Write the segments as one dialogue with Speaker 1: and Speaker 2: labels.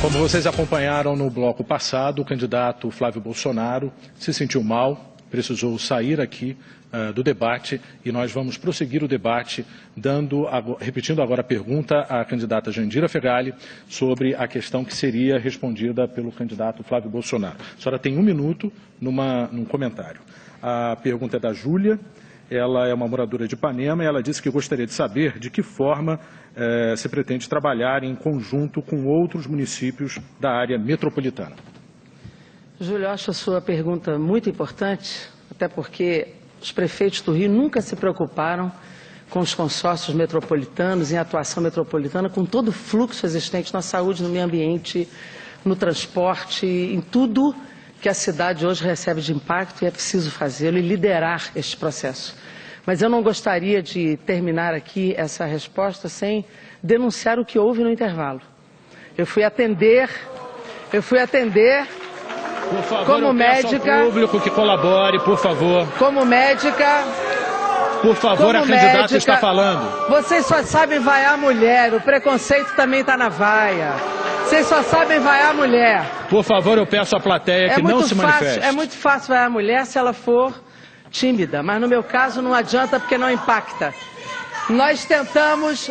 Speaker 1: Como vocês acompanharam no bloco passado, o candidato Flávio Bolsonaro se sentiu mal, precisou sair aqui do debate e nós vamos prosseguir o debate repetindo agora a pergunta à candidata Jandira Fegali sobre a questão que seria respondida pelo candidato Flávio Bolsonaro. A senhora tem 1 minuto num comentário. A pergunta é da Júlia, ela é uma moradora de Ipanema e ela disse que gostaria de saber de que forma se pretende trabalhar em conjunto com outros municípios da área metropolitana.
Speaker 2: Júlio, eu acho a sua pergunta muito importante, até porque os prefeitos do Rio nunca se preocuparam com os consórcios metropolitanos, em atuação metropolitana, com todo o fluxo existente na saúde, no meio ambiente, no transporte, em tudo que a cidade hoje recebe de impacto e é preciso fazê-lo e liderar este processo. Mas eu não gostaria de terminar aqui essa resposta sem denunciar o que houve no intervalo. Eu fui atender
Speaker 1: por favor,
Speaker 2: como médica,
Speaker 1: ao público que colabore, por favor.
Speaker 2: Como médica.
Speaker 1: Por favor, a candidata está falando.
Speaker 2: Vocês só sabem vaiar a mulher, o preconceito também está na vaia. Vocês só sabem vaiar a mulher.
Speaker 1: Por favor, eu peço à plateia que não se manifeste.
Speaker 2: É muito fácil vaiar a mulher se ela for tímida, mas no meu caso não adianta porque não impacta. Nós tentamos...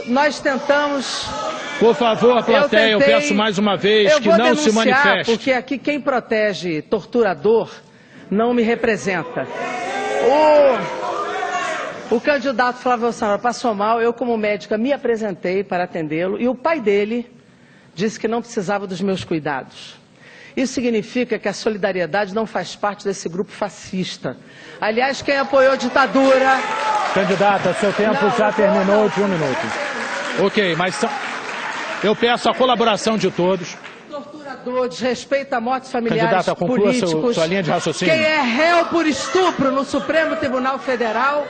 Speaker 1: Por favor, plateia, eu peço mais uma vez que não se manifeste.
Speaker 2: Porque aqui quem protege torturador não me representa. O candidato Flávio Bolsonaro passou mal, eu como médica me apresentei para atendê-lo e o pai dele disse que não precisava dos meus cuidados. Isso significa que a solidariedade não faz parte desse grupo fascista. Aliás, quem apoiou a ditadura...
Speaker 1: Candidata, seu tempo já terminou de 1 minuto. Ok, mas eu peço a colaboração de todos.
Speaker 2: Torturador, desrespeita a mortes familiares,
Speaker 1: candidata, conclua
Speaker 2: políticos.
Speaker 1: sua linha de raciocínio.
Speaker 2: Quem é réu por estupro no Supremo Tribunal Federal,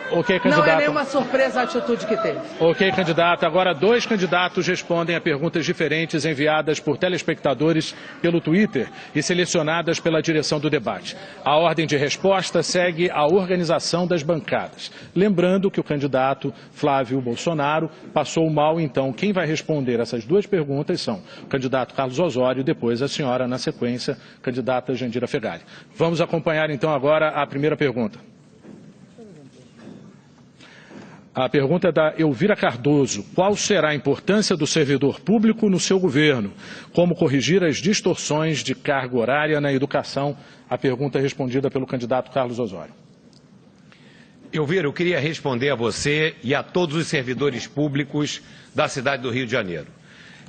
Speaker 2: não é nenhuma surpresa a atitude que teve.
Speaker 1: Ok, candidata. Agora 2 candidatos respondem a perguntas diferentes enviadas por telespectadores pelo Twitter e selecionadas pela direção do debate. A ordem de resposta segue a organização das bancadas. Lembrando que o candidato Flávio Bolsonaro passou mal, então quem vai responder essas 2 perguntas são o candidato Carlos Osório e depois a senhora, na sequência, candidata Jandira Fegali. Vamos acompanhar então agora a primeira pergunta. A pergunta é da Elvira Cardoso. Qual será a importância do servidor público no seu governo? Como corrigir as distorções de carga horária na educação? A pergunta é respondida pelo candidato Carlos Osório.
Speaker 3: Elvira, eu queria responder a você e a todos os servidores públicos da cidade do Rio de Janeiro.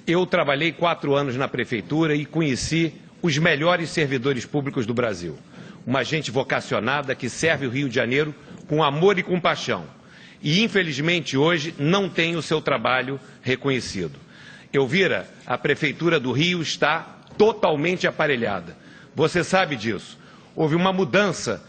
Speaker 3: Eu trabalhei 4 anos na prefeitura e conheci os melhores servidores públicos do Brasil. Uma gente vocacionada que serve o Rio de Janeiro com amor e com paixão. E, infelizmente, hoje não tem o seu trabalho reconhecido. Elvira, a Prefeitura do Rio está totalmente aparelhada. Você sabe disso. Houve uma mudança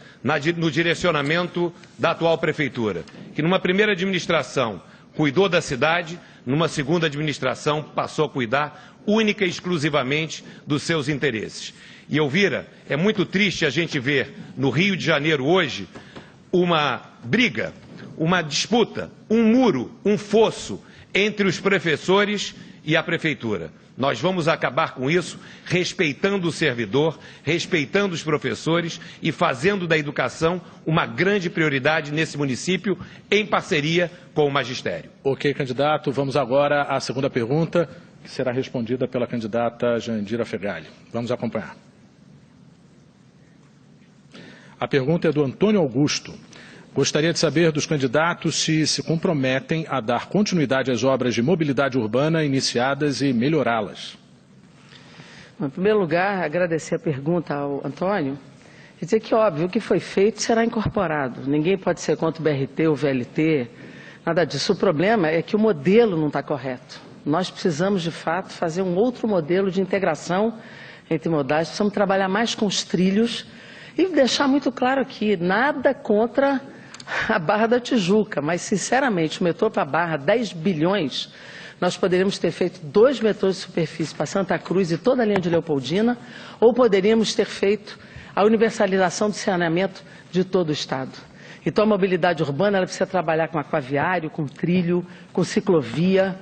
Speaker 3: no direcionamento da atual Prefeitura, que numa primeira administração cuidou da cidade, numa segunda administração passou a cuidar única e exclusivamente dos seus interesses. E, Elvira, é muito triste a gente ver no Rio de Janeiro hoje uma briga, uma disputa, um muro, um fosso entre os professores e a prefeitura. Nós vamos acabar com isso, respeitando o servidor, respeitando os professores e fazendo da educação uma grande prioridade nesse município, em parceria com o magistério.
Speaker 1: Ok, candidato. Vamos agora à segunda pergunta, que será respondida pela candidata Jandira Fegali. Vamos acompanhar. A pergunta é do Antônio Augusto. Gostaria de saber dos candidatos se comprometem a dar continuidade às obras de mobilidade urbana iniciadas e melhorá-las.
Speaker 2: Em primeiro lugar, agradecer a pergunta ao Antônio. Quer dizer que, óbvio, o que foi feito será incorporado. Ninguém pode ser contra o BRT, o VLT, nada disso. O problema é que o modelo não está correto. Nós precisamos, de fato, fazer um outro modelo de integração entre modais. Precisamos trabalhar mais com os trilhos e deixar muito claro aqui, nada contra a Barra da Tijuca, mas, sinceramente, o metrô para a Barra, 10 bilhões, nós poderíamos ter feito 2 metrôs de superfície para Santa Cruz e toda a linha de Leopoldina, ou poderíamos ter feito a universalização do saneamento de todo o Estado. Então, a mobilidade urbana ela precisa trabalhar com aquaviário, com trilho, com ciclovia,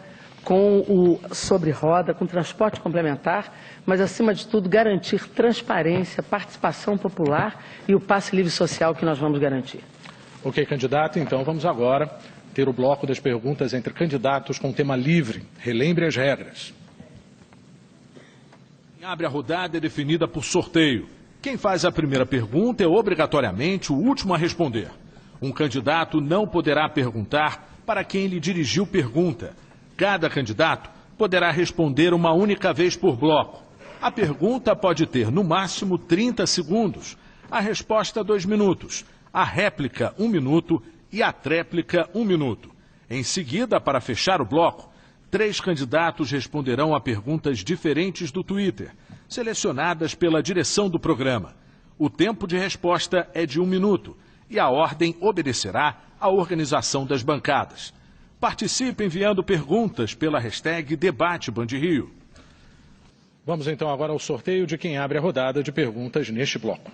Speaker 2: com o sobre-roda, com transporte complementar, mas, acima de tudo, garantir transparência, participação popular e o passe livre social que nós vamos garantir.
Speaker 1: Ok, candidato. Então, vamos agora ter o bloco das perguntas entre candidatos com tema livre. Relembre as regras.
Speaker 4: Quem abre a rodada é definida por sorteio. Quem faz a primeira pergunta é obrigatoriamente o último a responder. Um candidato não poderá perguntar para quem lhe dirigiu pergunta. Cada candidato poderá responder uma única vez por bloco. A pergunta pode ter, no máximo, 30 segundos. A resposta, 2 minutos. A réplica, 1 minuto. E a tréplica, 1 minuto. Em seguida, para fechar o bloco, 3 candidatos responderão a perguntas diferentes do Twitter, selecionadas pela direção do programa. O tempo de resposta é de 1 minuto e a ordem obedecerá à organização das bancadas. Participe enviando perguntas pela hashtag #DebateBandRio.
Speaker 1: Vamos então agora ao sorteio de quem abre a rodada de perguntas neste bloco.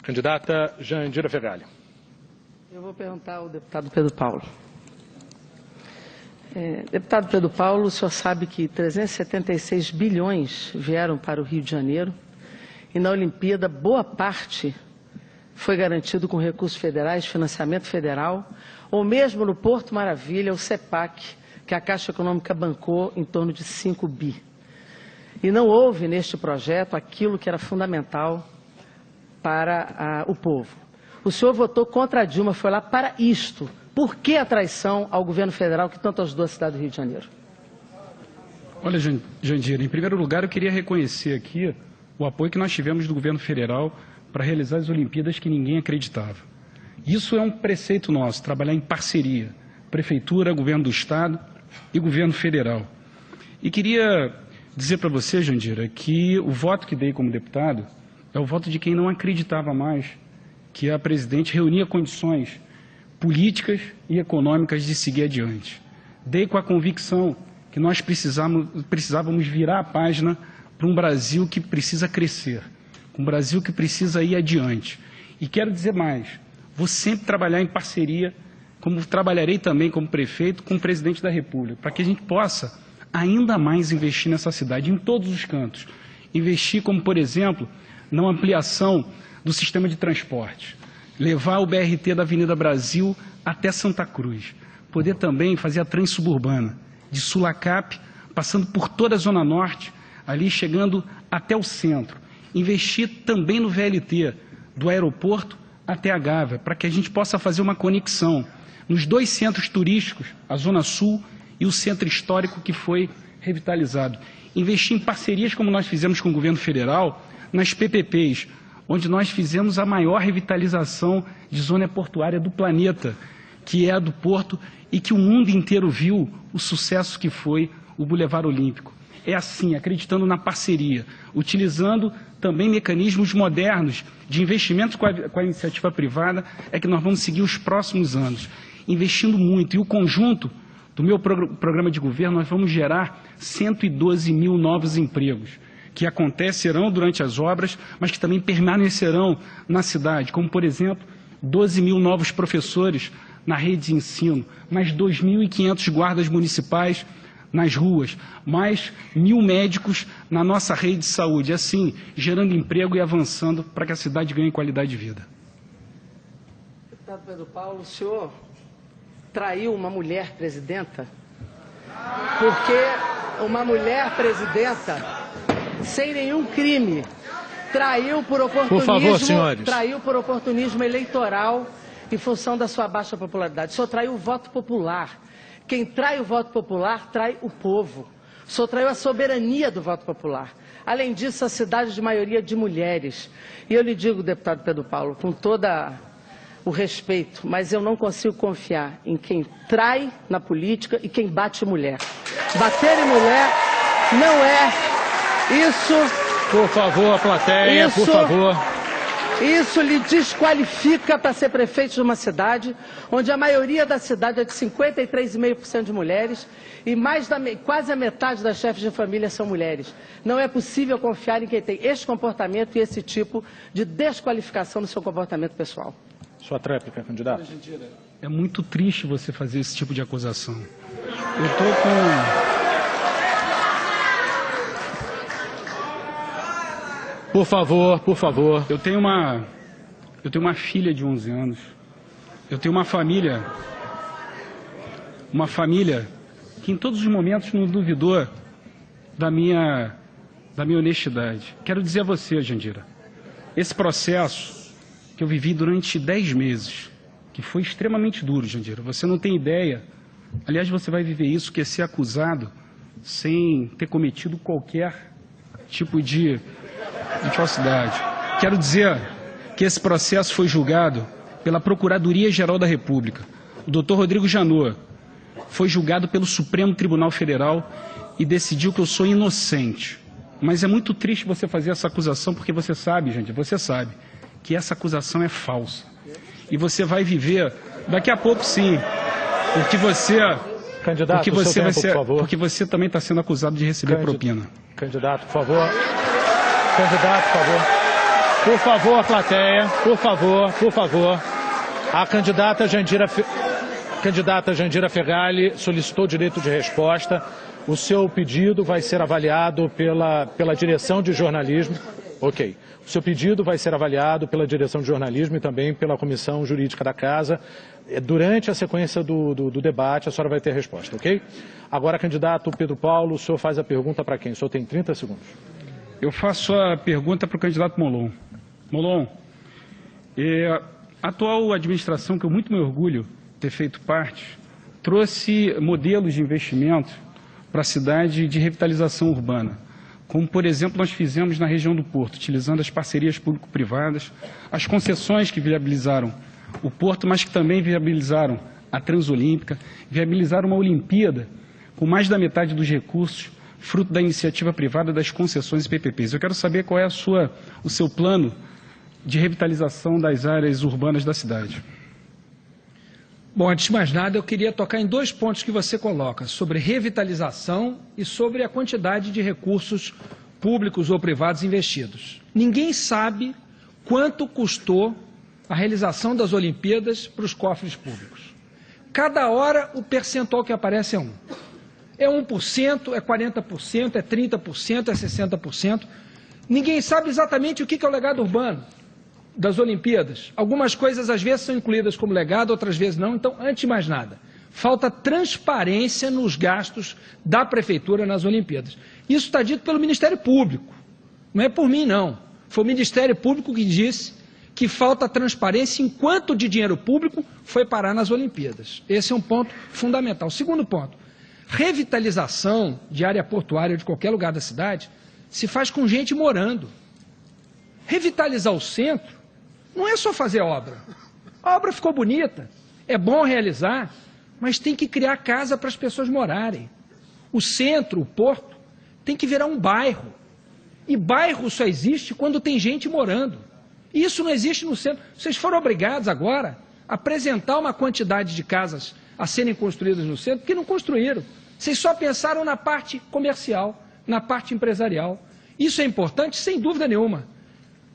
Speaker 1: Candidata Jandira Fegali.
Speaker 2: Eu vou perguntar ao deputado Pedro Paulo. Deputado Pedro Paulo, o senhor sabe que 376 bilhões vieram para o Rio de Janeiro e na Olimpíada boa parte foi garantido com recursos federais, financiamento federal, ou mesmo no Porto Maravilha, o CEPAC, que a Caixa Econômica bancou em torno de 5 bi. E não houve neste projeto aquilo que era fundamental para o povo. O senhor votou contra a Dilma, foi lá para isto. Por que a traição ao governo federal que tanto ajudou a cidade do Rio de Janeiro?
Speaker 5: Olha, Jandira, em primeiro lugar eu queria reconhecer aqui o apoio que nós tivemos do governo federal para realizar as Olimpíadas que ninguém acreditava. Isso é um preceito nosso, trabalhar em parceria, Prefeitura, Governo do Estado e Governo Federal. E queria dizer para você, Jandira, que o voto que dei como deputado é o voto de quem não acreditava mais que a presidente reunia condições políticas e econômicas de seguir adiante. Dei com a convicção que nós precisávamos virar a página para um Brasil que precisa crescer, um Brasil que precisa ir adiante. E quero dizer mais, vou sempre trabalhar em parceria, como trabalharei também como prefeito, com o presidente da República, para que a gente possa ainda mais investir nessa cidade, em todos os cantos. Investir como, por exemplo, na ampliação do sistema de transporte, levar o BRT da Avenida Brasil até Santa Cruz, poder também fazer a Transuburbana, de Sulacap, passando por toda a Zona Norte, ali chegando até o centro. Investir também no VLT, do aeroporto até a Gávea, para que a gente possa fazer uma conexão nos 2 centros turísticos, a Zona Sul e o Centro Histórico que foi revitalizado. Investir em parcerias como nós fizemos com o governo federal, nas PPPs, onde nós fizemos a maior revitalização de zona portuária do planeta, que é a do Porto, e que o mundo inteiro viu o sucesso que foi o Boulevard Olímpico. É assim, acreditando na parceria, utilizando também mecanismos modernos de investimentos com a iniciativa privada, é que nós vamos seguir os próximos anos, investindo muito. E o conjunto do meu programa de governo, nós vamos gerar 112 mil novos empregos, que acontecerão durante as obras, mas que também permanecerão na cidade, como, por exemplo, 12 mil novos professores na rede de ensino, mais 2.500 guardas municipais nas ruas, mais 1.000 médicos na nossa rede de saúde, assim, gerando emprego e avançando para que a cidade ganhe qualidade de vida.
Speaker 2: Deputado Pedro Paulo, o senhor traiu uma mulher presidenta? Porque uma mulher presidenta, sem nenhum crime, traiu por oportunismo,
Speaker 1: por favor, senhores,
Speaker 2: traiu por oportunismo eleitoral em função da sua baixa popularidade. O senhor traiu o voto popular. Quem trai o voto popular, trai o povo. O senhor traiu a soberania do voto popular. Além disso, a cidade de maioria de mulheres. E eu lhe digo, deputado Pedro Paulo, com todo o respeito, mas eu não consigo confiar em quem trai na política e quem bate mulher. Bater em mulher não é isso.
Speaker 1: Por favor, a plateia, por favor.
Speaker 2: Isso lhe desqualifica para ser prefeito de uma cidade onde a maioria da cidade é de 53,5% de mulheres e quase a metade das chefes de família são mulheres. Não é possível confiar em quem tem esse comportamento e esse tipo de desqualificação no seu comportamento pessoal.
Speaker 1: Sua tréplica, candidato.
Speaker 5: é muito triste você fazer esse tipo de acusação. Eu estou com...
Speaker 1: Por favor, por favor.
Speaker 5: Eu tenho uma filha de 11 anos. Eu tenho uma família que em todos os momentos não duvidou da minha honestidade. Quero dizer a você, Jandira, esse processo que eu vivi durante 10 meses, que foi extremamente duro, Jandira, você não tem ideia. Aliás, você vai viver isso, que é ser acusado sem ter cometido qualquer tipo de falsidade. Quero dizer que esse processo foi julgado pela Procuradoria-Geral da República. O doutor Rodrigo Janot foi julgado pelo Supremo Tribunal Federal e decidiu que eu sou inocente. Mas é muito triste você fazer essa acusação, porque você sabe, gente, você sabe que essa acusação é falsa. E você vai viver, daqui a pouco sim, porque você...
Speaker 1: Candidato,
Speaker 5: porque você,
Speaker 1: tempo, por favor.
Speaker 5: Porque você também está sendo acusado de receber propina.
Speaker 1: Candidato, por favor. Candidato, por favor. Por favor, plateia. Por favor, por favor. A candidata Jandira Fegali solicitou direito de resposta. O seu pedido vai ser avaliado pela direção de jornalismo. Ok. O seu pedido vai ser avaliado pela direção de jornalismo e também pela comissão jurídica da casa. Durante a sequência do debate, a senhora vai ter resposta, ok? Agora, candidato Pedro Paulo, o senhor faz a pergunta para quem? O senhor tem 30 segundos.
Speaker 5: Eu faço a pergunta para o candidato Molon. Molon, a atual administração, que eu muito me orgulho de ter feito parte, trouxe modelos de investimento para a cidade de revitalização urbana. Como, por exemplo, nós fizemos na região do Porto, utilizando as parcerias público-privadas, as concessões que viabilizaram o Porto, mas que também viabilizaram a Transolímpica, viabilizaram uma Olimpíada com mais da metade dos recursos, fruto da iniciativa privada das concessões e PPPs. Eu quero saber qual é o seu plano de revitalização das áreas urbanas da cidade.
Speaker 6: Bom, antes de mais nada, eu queria tocar em 2 pontos que você coloca, sobre revitalização e sobre a quantidade de recursos públicos ou privados investidos. Ninguém sabe quanto custou a realização das Olimpíadas para os cofres públicos. Cada hora o percentual que aparece é 1. É 1%, é 40%, é 30%, é 60%. Ninguém sabe exatamente o que é o legado urbano das Olimpíadas. Algumas coisas às vezes são incluídas como legado, outras vezes não. Então, antes de mais nada, falta transparência nos gastos da Prefeitura nas Olimpíadas. Isso está dito pelo Ministério Público. Não é por mim, não. Foi o Ministério Público que disse que falta transparência em quanto de dinheiro público foi parar nas Olimpíadas. Esse é um ponto fundamental. Segundo ponto, revitalização de área portuária de qualquer lugar da cidade se faz com gente morando. Revitalizar o centro não é só fazer obra. A obra ficou bonita, é bom realizar, mas tem que criar casa para as pessoas morarem. O centro, o porto, tem que virar um bairro. E bairro só existe quando tem gente morando. Isso não existe no centro. Vocês foram obrigados agora a apresentar uma quantidade de casas a serem construídas no centro, que não construíram. Vocês só pensaram na parte comercial, na parte empresarial. Isso é importante, sem dúvida nenhuma.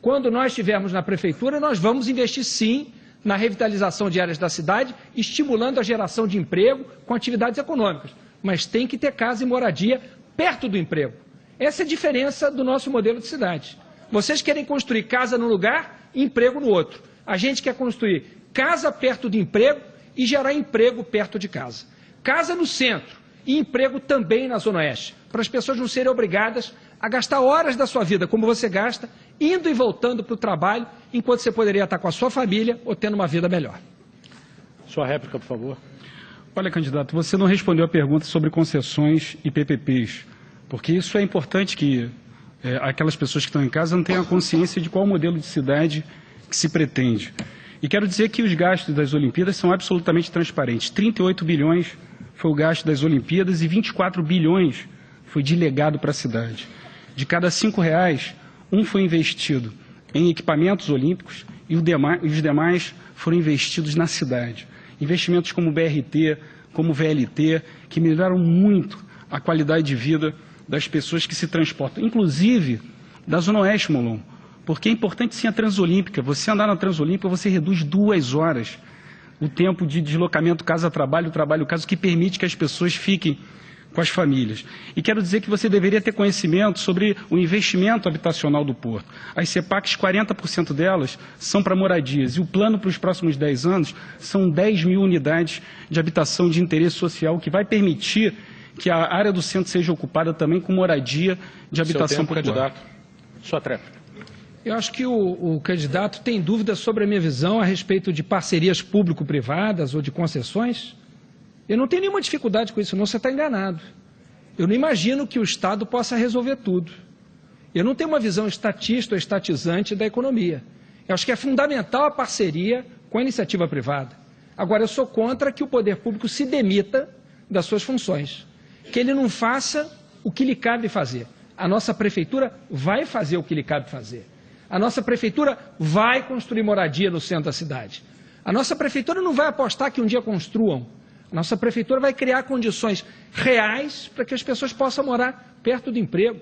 Speaker 6: Quando nós estivermos na prefeitura, nós vamos investir sim na revitalização de áreas da cidade, estimulando a geração de emprego com atividades econômicas. Mas tem que ter casa e moradia perto do emprego. Essa é a diferença do nosso modelo de cidade. Vocês querem construir casa num lugar e emprego no outro. A gente quer construir casa perto do emprego e gerar emprego perto de casa. Casa no centro e emprego também na Zona Oeste, para as pessoas não serem obrigadas a gastar horas da sua vida, como você gasta, indo e voltando para o trabalho, enquanto você poderia estar com a sua família ou tendo uma vida melhor.
Speaker 1: Sua réplica, por favor.
Speaker 5: Olha, candidato, você não respondeu a pergunta sobre concessões e PPPs, porque isso é importante que aquelas pessoas que estão em casa não tenham a consciência de qual modelo de cidade que se pretende. E quero dizer que os gastos das Olimpíadas são absolutamente transparentes. 38 bilhões foi o gasto das Olimpíadas e 24 bilhões foi de legado para a cidade. De cada R$5, um foi investido em equipamentos olímpicos e os demais foram investidos na cidade. Investimentos como BRT, como VLT, que melhoraram muito a qualidade de vida das pessoas que se transportam, inclusive da Zona Oeste, Molon, porque é importante sim a Transolímpica. Você andar na Transolímpica, você reduz 2 horas o tempo de deslocamento casa-trabalho, trabalho-casa, que permite que as pessoas fiquem com as famílias. E quero dizer que você deveria ter conhecimento sobre o investimento habitacional do Porto. As CEPACs, 40% delas são para moradias, e o plano para os próximos 10 anos são 10 mil unidades de habitação de interesse social, que vai permitir que a área do centro seja ocupada também com moradia de habitação popular.
Speaker 1: Candidato. Sua tréplica.
Speaker 6: Eu acho que o candidato tem dúvidas sobre a minha visão a respeito de parcerias público-privadas ou de concessões. Eu não tenho nenhuma dificuldade com isso, não, você está enganado. Eu não imagino que o Estado possa resolver tudo. Eu não tenho uma visão estatista ou estatizante da economia. Eu acho que é fundamental a parceria com a iniciativa privada. Agora, eu sou contra que o poder público se demita das suas funções, que ele não faça o que lhe cabe fazer. A nossa prefeitura vai fazer o que lhe cabe fazer. A nossa prefeitura vai construir moradia no centro da cidade. A nossa prefeitura não vai apostar que um dia construam. A nossa prefeitura vai criar condições reais para que as pessoas possam morar perto do emprego.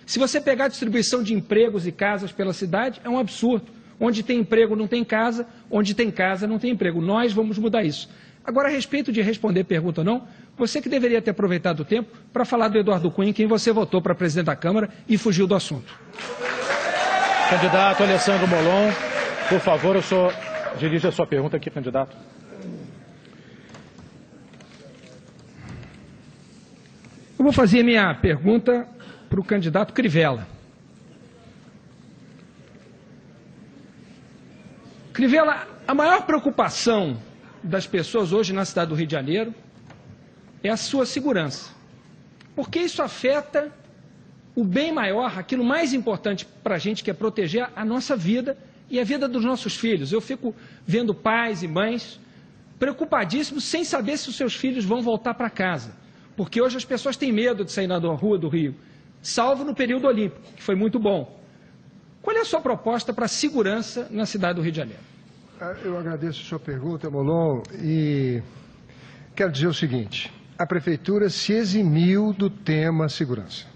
Speaker 6: Se você pegar a distribuição de empregos e casas pela cidade, é um absurdo. Onde tem emprego não tem casa, onde tem casa não tem emprego. Nós vamos mudar isso. Agora, a respeito de responder pergunta ou não, você que deveria ter aproveitado o tempo para falar do Eduardo Cunha, em quem você votou para presidente da Câmara e fugiu do assunto.
Speaker 1: Candidato Alessandro Molon, por favor, dirija a sua pergunta aqui, candidato.
Speaker 6: Eu vou fazer minha pergunta para o candidato Crivella. Crivella, a maior preocupação das pessoas hoje na cidade do Rio de Janeiro é a sua segurança. Porque isso afeta o bem maior, aquilo mais importante para a gente, que é proteger a nossa vida e a vida dos nossos filhos. Eu fico vendo pais e mães preocupadíssimos sem saber se os seus filhos vão voltar para casa. Porque hoje as pessoas têm medo de sair na rua do Rio, salvo no período olímpico, que foi muito bom. Qual é a sua proposta para a segurança na cidade do Rio de Janeiro?
Speaker 7: Eu agradeço a sua pergunta, Molon, e quero dizer o seguinte: a Prefeitura se eximiu do tema segurança.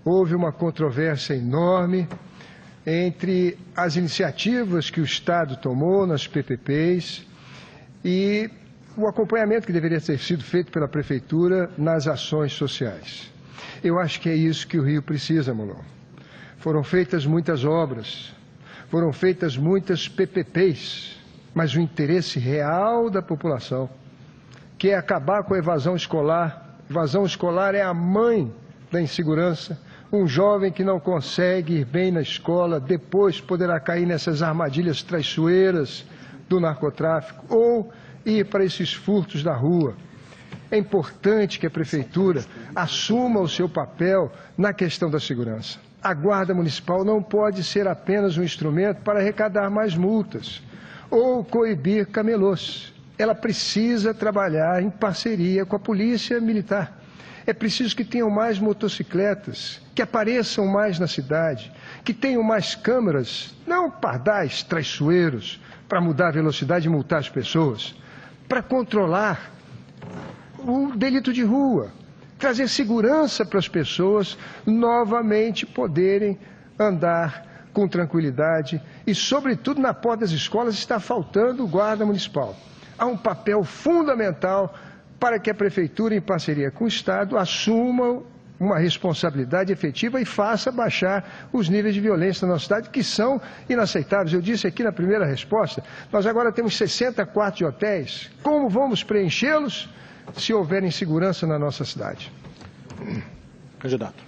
Speaker 7: Houve uma controvérsia enorme entre as iniciativas que o Estado tomou nas PPPs e o acompanhamento que deveria ter sido feito pela Prefeitura nas ações sociais. Eu acho que é isso que o Rio precisa, Molon. Foram feitas muitas obras, foram feitas muitas PPPs, mas o interesse real da população, que é acabar com a evasão escolar é a mãe da insegurança. Um jovem que não consegue ir bem na escola, depois poderá cair nessas armadilhas traiçoeiras do narcotráfico ou ir para esses furtos da rua. É importante que a Prefeitura assuma o seu papel na questão da segurança. A Guarda Municipal não pode ser apenas um instrumento para arrecadar mais multas ou coibir camelôs. Ela precisa trabalhar em parceria com a Polícia Militar. É preciso que tenham mais motocicletas, que apareçam mais na cidade, que tenham mais câmeras, não pardais traiçoeiros para mudar a velocidade e multar as pessoas, para controlar o delito de rua, trazer segurança para as pessoas novamente poderem andar com tranquilidade e, sobretudo, na porta das escolas está faltando o guarda municipal. Há um papel fundamental para que a Prefeitura, em parceria com o Estado, assuma uma responsabilidade efetiva e faça baixar os níveis de violência na nossa cidade, que são inaceitáveis. Eu disse aqui na primeira resposta, nós agora temos 60 quartos de hotéis. Como vamos preenchê-los se houver insegurança na nossa cidade?
Speaker 1: Candidato.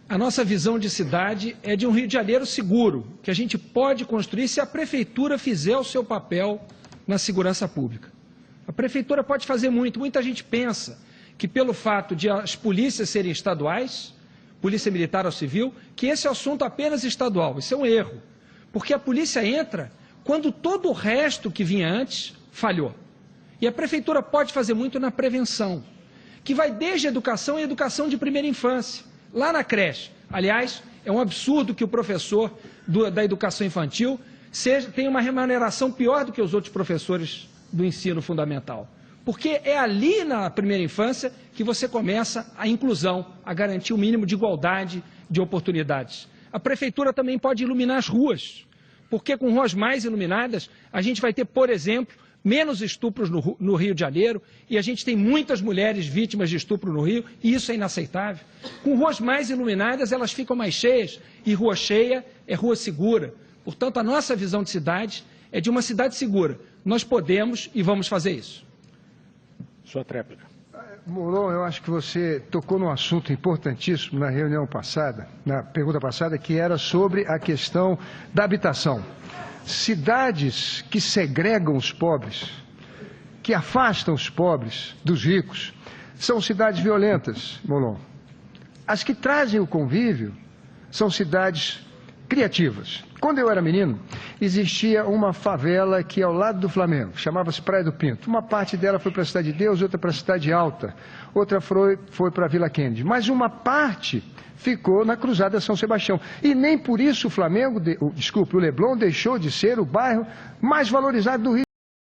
Speaker 6: A nossa visão de cidade é de um Rio de Janeiro seguro, que a gente pode construir se a Prefeitura fizer o seu papel na segurança pública. A Prefeitura pode fazer muito. Muita gente pensa que pelo fato de as polícias serem estaduais, Polícia Militar ou Civil, que esse é um assunto apenas estadual. Isso é um erro, porque a polícia entra quando todo o resto que vinha antes falhou. E a Prefeitura pode fazer muito na prevenção, que vai desde a educação e educação de primeira infância, lá na creche. Aliás, é um absurdo que o professor da educação infantil tenha uma remuneração pior do que os outros professores do ensino fundamental. Porque é ali na primeira infância que você começa a inclusão, a garantir o mínimo de igualdade de oportunidades. A Prefeitura também pode iluminar as ruas. porque com ruas mais iluminadas, a gente vai ter, por exemplo, menos estupros no Rio de Janeiro, e a gente tem muitas mulheres vítimas de estupro no Rio, e isso é inaceitável. Com ruas mais iluminadas, elas ficam mais cheias, e rua cheia é rua segura. Portanto, a nossa visão de cidade é de uma cidade segura. Nós podemos e vamos fazer isso.
Speaker 1: Sua tréplica.
Speaker 7: Molon, eu acho que você tocou num assunto importantíssimo na reunião passada, na pergunta passada, que era sobre a questão da habitação. Cidades que segregam os pobres, que afastam os pobres dos ricos, são cidades violentas, Molon. As que trazem o convívio são cidades criativas. Quando eu era menino, existia uma favela aqui ao lado do Flamengo, chamava-se Praia do Pinto. Uma parte dela foi para a Cidade de Deus, outra para a Cidade Alta, outra foi para a Vila Kennedy. Mas uma parte ficou na Cruzada São Sebastião. E nem por isso o Leblon deixou de ser o bairro mais valorizado do Rio.